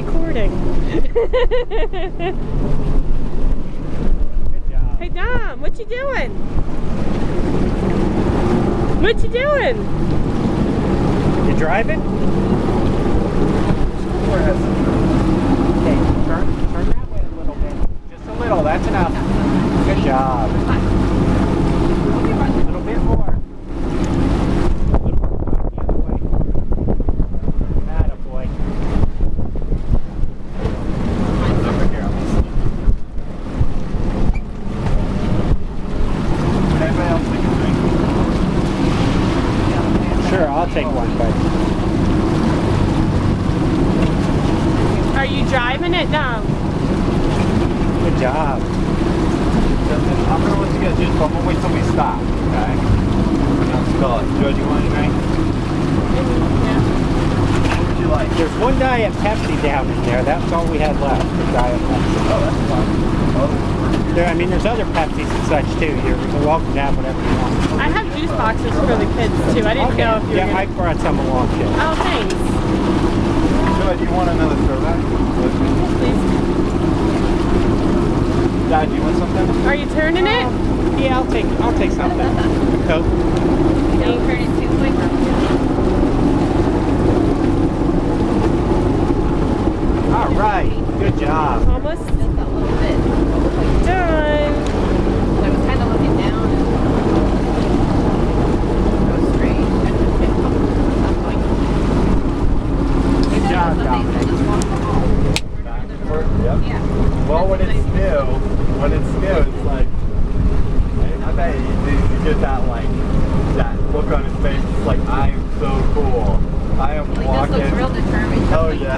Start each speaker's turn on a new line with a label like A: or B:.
A: recording.
B: Good job.
A: Hey Dom, what you doing? What you doing?
B: You driving? Okay, turn that way a little bit. Just a little, that's enough. Good job. A little bit more. A little more the other way. Atta boy. Over here. Anybody else take a drink? Sure, I'll take one, but.
A: Are you driving it, Dom?
B: Good job.
C: I'm gonna let you guys just, I'm gonna wait till we stop, okay? Joe, do you want anything?
A: Yeah.
C: What would you like?
B: There's one Diet Pepsi down in there. That's all we had left. The Diet Pepsi.
C: Oh, that's fine. Oh,
B: I mean, there's other Pepsis and such too. You're welcome to have whatever you want.
A: I have juice boxes for the kids too. I didn't know if you were
B: Yeah, I brought some along too.
A: Oh, thanks.
C: Joe, do you want another survey?
A: Please.
C: Dad, do you want something?
A: Are you turning it?
B: Yeah, I'll take something. Coke.
A: Can you turn it too quick?
B: All right. Good job.
A: Almost
D: Just a little bit.
A: done.
D: I was kind of looking down and go straight. I'm going.
B: Good job, Dominic.
D: Just walk the hall.
C: Yep.
D: Yeah.
C: Well, when it's new, it's like, I bet you get that, like, that look on his face. It's like, I am so cool. I am
D: He just
C: walking.
D: looks real determined.
C: Oh, yeah.